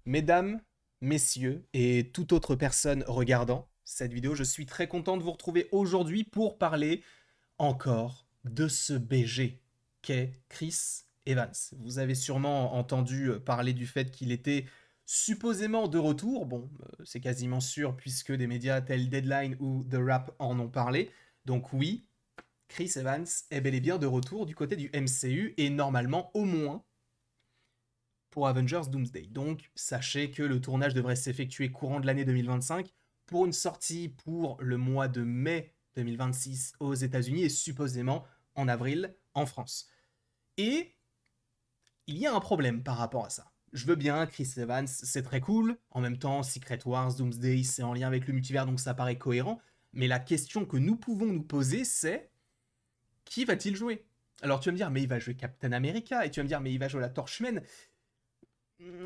Mesdames, messieurs et toute autre personne regardant cette vidéo, je suis très content de vous retrouver aujourd'hui pour parler encore de ce BG qu'est Chris Evans. Vous avez sûrement entendu parler du fait qu'il était supposément de retour. Bon, c'est quasiment sûr puisque des médias tels Deadline ou The Wrap en ont parlé. Donc oui, Chris Evans est bel et bien de retour du côté du MCU et normalement au moins pour Avengers Doomsday. Donc, sachez que le tournage devrait s'effectuer courant de l'année 2025 pour une sortie pour le mois de mai 2026 aux États-Unis et supposément en avril en France. Et il y a un problème par rapport à ça. Je veux bien, Chris Evans, c'est très cool. En même temps, Secret Wars, Doomsday, c'est en lien avec le multivers, donc ça paraît cohérent. Mais la question que nous pouvons nous poser, c'est qui va-t-il jouer? Alors tu vas me dire, mais il va jouer Captain America, et tu vas me dire, mais il va jouer la Torchman.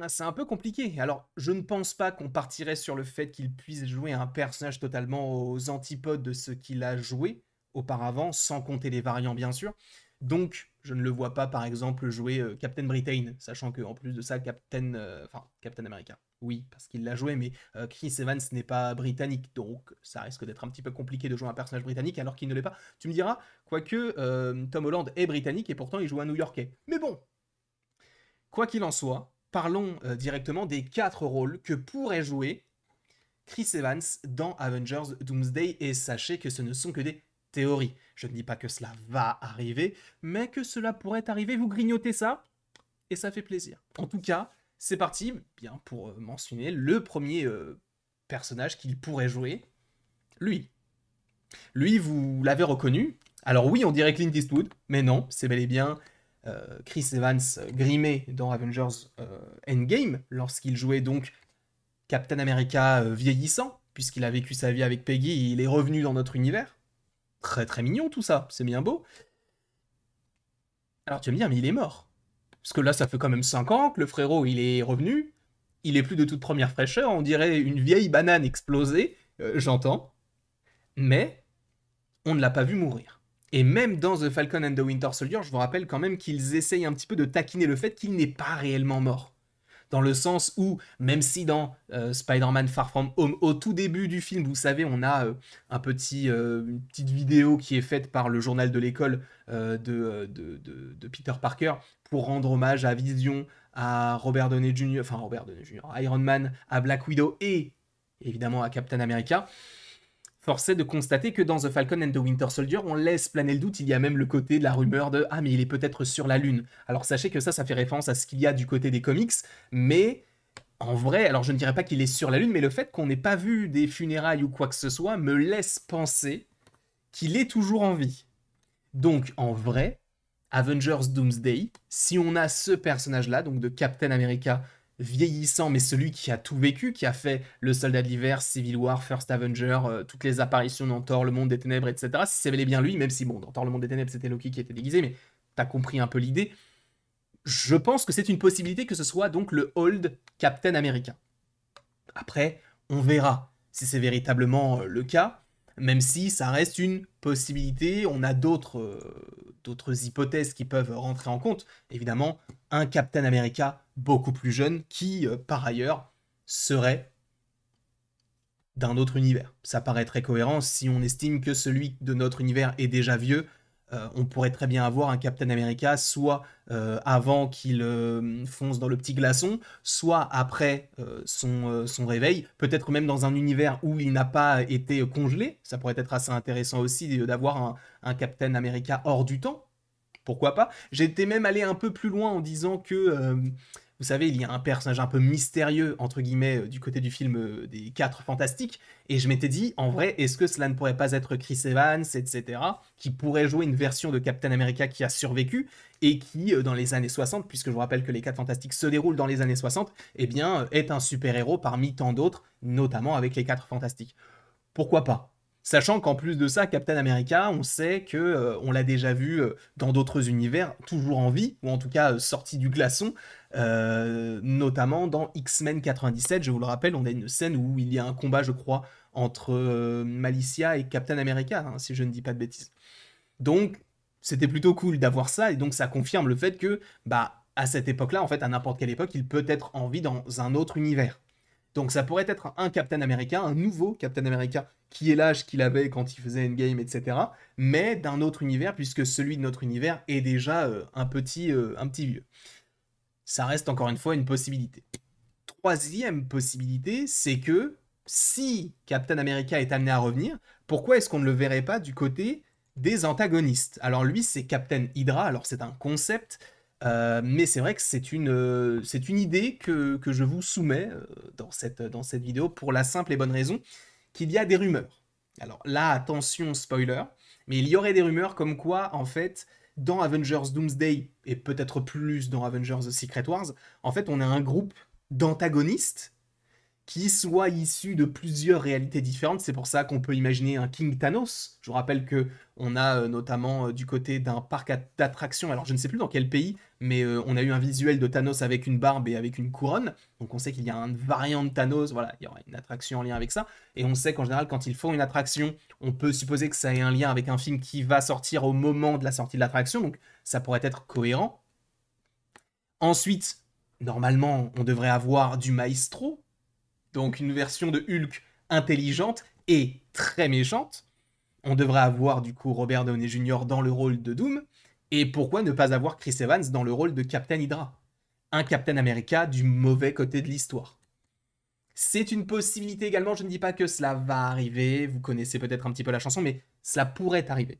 C'est un peu compliqué. Alors, je ne pense pas qu'on partirait sur le fait qu'il puisse jouer un personnage totalement aux antipodes de ce qu'il a joué auparavant, sans compter les variants, bien sûr. Donc, je ne le vois pas, par exemple, jouer Captain Britain, sachant qu'en plus de ça, Captain America. Oui, parce qu'il l'a joué, mais Chris Evans n'est pas britannique, donc ça risque d'être un petit peu compliqué de jouer un personnage britannique alors qu'il ne l'est pas. Tu me diras, quoique Tom Holland est britannique et pourtant il joue un New-Yorkais. Mais bon, quoi qu'il en soit, parlons directement des 4 rôles que pourrait jouer Chris Evans dans Avengers Doomsday, et sachez que ce ne sont que des théories. Je ne dis pas que cela va arriver, mais que cela pourrait arriver, vous grignotez ça, et ça fait plaisir. En tout cas, c'est parti, bien pour mentionner le premier personnage qu'il pourrait jouer, lui. Lui, vous l'avez reconnu. Alors oui, on dirait Clint Eastwood, mais non, c'est bel et bien Chris Evans grimé dans Avengers Endgame, lorsqu'il jouait donc Captain America vieillissant, puisqu'il a vécu sa vie avec Peggy et il est revenu dans notre univers. Très très mignon tout ça, c'est bien beau. Alors tu vas me dire, mais il est mort. Parce que là, ça fait quand même 5 ans que le frérot, il est revenu. Il est plus de toute première fraîcheur, on dirait une vieille banane explosée, j'entends. Mais on ne l'a pas vu mourir. Et même dans The Falcon and the Winter Soldier, je vous rappelle quand même qu'ils essayent un petit peu de taquiner le fait qu'il n'est pas réellement mort. Dans le sens où, même si dans Spider-Man Far From Home, au tout début du film, vous savez, on a une petite vidéo qui est faite par le journal de l'école de Peter Parker pour rendre hommage à Vision, à Robert Downey Jr., enfin Robert Downey Jr., à Iron Man, à Black Widow et évidemment à Captain America. Force est de constater que dans The Falcon and the Winter Soldier, on laisse planer le doute, il y a même le côté de la rumeur de «Ah mais il est peut-être sur la Lune». Alors sachez que ça fait référence à ce qu'il y a du côté des comics, mais en vrai, alors je ne dirais pas qu'il est sur la Lune, mais le fait qu'on n'ait pas vu des funérailles ou quoi que ce soit me laisse penser qu'il est toujours en vie. Donc en vrai, Avengers Doomsday, si on a ce personnage-là, donc de Captain America vieillissant, mais celui qui a tout vécu, qui a fait le Soldat de l'Hiver, Civil War, First Avenger, toutes les apparitions dans Thor, le Monde des Ténèbres, etc. Si c'est bel et bien lui, même si bon, dans Thor, le Monde des Ténèbres, c'était Loki qui était déguisé, mais t'as compris un peu l'idée. Je pense que c'est une possibilité que ce soit donc le Old Captain America. Après, on verra si c'est véritablement le cas, même si ça reste une possibilité. On a d'autres hypothèses qui peuvent rentrer en compte. Évidemment, un Captain America beaucoup plus jeune qui, par ailleurs, serait d'un autre univers. Ça paraît très cohérent. Si on estime que celui de notre univers est déjà vieux, on pourrait très bien avoir un Captain America soit avant qu'il fonce dans le petit glaçon, soit après son réveil, peut-être même dans un univers où il n'a pas été congelé. Ça pourrait être assez intéressant aussi d'avoir un Captain America hors du temps. Pourquoi pas? J'étais même allé un peu plus loin en disant que, vous savez, il y a un personnage un peu mystérieux, entre guillemets, du côté du film des 4 Fantastiques, et je m'étais dit, en vrai, est-ce que cela ne pourrait pas être Chris Evans, etc., qui pourrait jouer une version de Captain America qui a survécu, et qui, dans les années 60, puisque je vous rappelle que les 4 Fantastiques se déroulent dans les années 60, eh bien, est un super-héros parmi tant d'autres, notamment avec les 4 Fantastiques. Pourquoi pas? Sachant qu'en plus de ça, Captain America, on sait que on l'a déjà vu dans d'autres univers, toujours en vie, ou en tout cas sorti du glaçon, notamment dans X-Men 97. Je vous le rappelle, on a une scène où il y a un combat, je crois, entre Malicia et Captain America, hein, si je ne dis pas de bêtises. Donc, c'était plutôt cool d'avoir ça, et donc ça confirme le fait que, bah, à cette époque-là, en fait, à n'importe quelle époque, il peut être en vie dans un autre univers. Donc ça pourrait être un Captain America, un nouveau Captain America, qui est l'âge qu'il avait quand il faisait Endgame, etc. Mais d'un autre univers, puisque celui de notre univers est déjà un petit vieux. Ça reste encore une fois une possibilité. Troisième possibilité, c'est que si Captain America est amené à revenir, pourquoi est-ce qu'on ne le verrait pas du côté des antagonistes? Alors lui, c'est Captain Hydra, alors c'est un concept, mais c'est vrai que c'est une idée que je vous soumets dans cette vidéo pour la simple et bonne raison qu'il y a des rumeurs. Alors là, attention, spoiler, mais il y aurait des rumeurs comme quoi, en fait, dans Avengers Doomsday, et peut-être plus dans Avengers The Secret Wars, en fait, on a un groupe d'antagonistes qui soient issus de plusieurs réalités différentes. C'est pour ça qu'on peut imaginer un King Thanos. Je vous rappelle que on a notamment du côté d'un parc d'attractions, alors je ne sais plus dans quel pays, mais on a eu un visuel de Thanos avec une barbe et avec une couronne. Donc on sait qu'il y a un variant de Thanos, voilà, il y aura une attraction en lien avec ça. Et on sait qu'en général, quand ils font une attraction, on peut supposer que ça ait un lien avec un film qui va sortir au moment de la sortie de l'attraction, donc ça pourrait être cohérent. Ensuite, normalement, on devrait avoir du Maestro, donc une version de Hulk intelligente et très méchante. On devrait avoir du coup Robert Downey Jr. dans le rôle de Doom. Et pourquoi ne pas avoir Chris Evans dans le rôle de Captain Hydra? Un Captain America du mauvais côté de l'histoire. C'est une possibilité également, je ne dis pas que cela va arriver, vous connaissez peut-être un petit peu la chanson, mais cela pourrait arriver.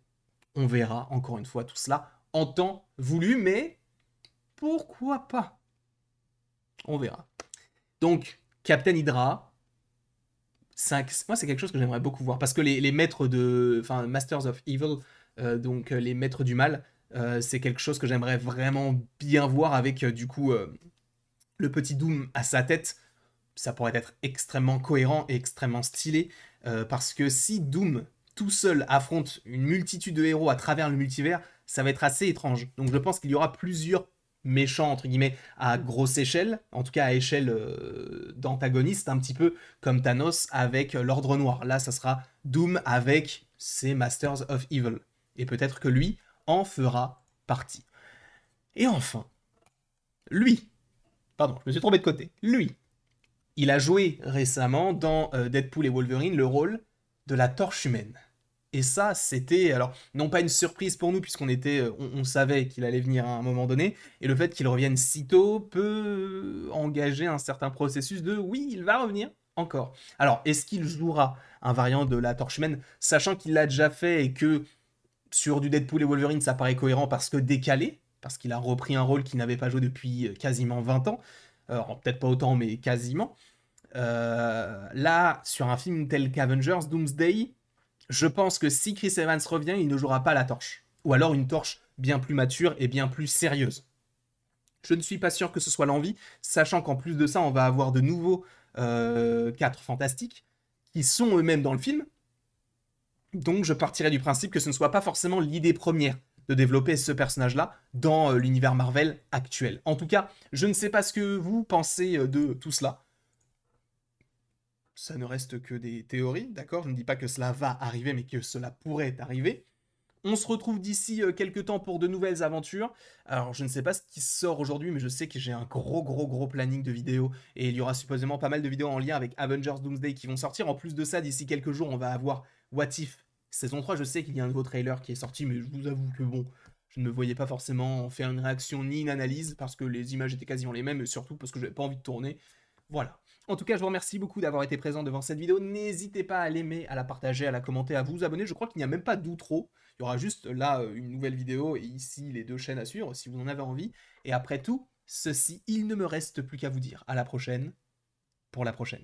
On verra encore une fois tout cela en temps voulu, mais pourquoi pas? On verra. Donc, Captain Hydra, moi c'est quelque chose que j'aimerais beaucoup voir, parce que les maîtres de... Enfin, Masters of Evil, donc les maîtres du mal, c'est quelque chose que j'aimerais vraiment bien voir avec du coup le petit Doom à sa tête. Ça pourrait être extrêmement cohérent et extrêmement stylé, parce que si Doom tout seul affronte une multitude de héros à travers le multivers, ça va être assez étrange. Donc je pense qu'il y aura plusieurs méchants, entre guillemets, à grosse échelle, en tout cas à échelle d'antagoniste, un petit peu comme Thanos avec l'Ordre Noir. Là, ça sera Doom avec ses Masters of Evil. Et peut-être que lui en fera partie. Et enfin, lui, pardon, je me suis trompé de côté, lui, il a joué récemment dans Deadpool et Wolverine le rôle de la Torche Humaine. Et ça, c'était, alors, non pas une surprise pour nous, puisqu'on était, on savait qu'il allait venir à un moment donné, et le fait qu'il revienne si tôt peut engager un certain processus de oui, il va revenir encore. Alors, est-ce qu'il jouera un variant de la Torche Humaine, sachant qu'il l'a déjà fait et que sur du Deadpool et Wolverine, ça paraît cohérent parce que décalé, parce qu'il a repris un rôle qu'il n'avait pas joué depuis quasiment 20 ans, peut-être pas autant, mais quasiment. Là, sur un film tel qu'Avengers Doomsday, je pense que si Chris Evans revient, il ne jouera pas la torche. Ou alors une torche bien plus mature et bien plus sérieuse. Je ne suis pas sûr que ce soit l'envie, sachant qu'en plus de ça, on va avoir de nouveaux 4 fantastiques qui sont eux-mêmes dans le film. Donc je partirai du principe que ce ne soit pas forcément l'idée première de développer ce personnage-là dans l'univers Marvel actuel. En tout cas, je ne sais pas ce que vous pensez de tout cela. Ça ne reste que des théories, d'accord? Je ne dis pas que cela va arriver, mais que cela pourrait arriver. On se retrouve d'ici quelques temps pour de nouvelles aventures. Alors, je ne sais pas ce qui sort aujourd'hui, mais je sais que j'ai un gros planning de vidéos. Et il y aura supposément pas mal de vidéos en lien avec Avengers Doomsday qui vont sortir. En plus de ça, d'ici quelques jours, on va avoir What If saison 3. Je sais qu'il y a un nouveau trailer qui est sorti, mais je vous avoue que bon, je ne me voyais pas forcément faire une réaction ni une analyse, parce que les images étaient quasiment les mêmes, et surtout parce que je n'avais pas envie de tourner. Voilà. En tout cas, je vous remercie beaucoup d'avoir été présent devant cette vidéo. N'hésitez pas à l'aimer, à la partager, à la commenter, à vous abonner. Je crois qu'il n'y a même pas d'outro. Il y aura juste là une nouvelle vidéo et ici les 2 chaînes à suivre si vous en avez envie. Et après tout, ceci, il ne me reste plus qu'à vous dire à la prochaine pour la prochaine.